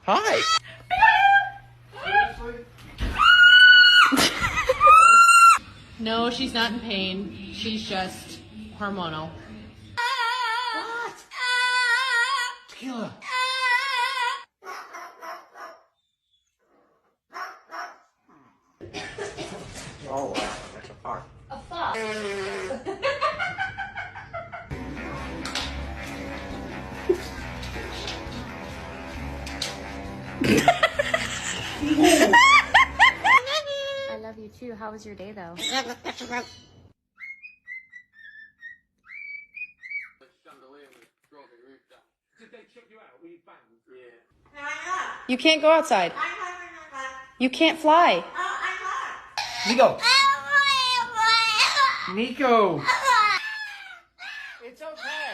Hi. No, she's not in pain. She's just hormonal. What? Tequila. Oh, wow. That's a parrot. A fox. I love you too. How was your day though? You can't go outside. You can't fly. Nico. Nico.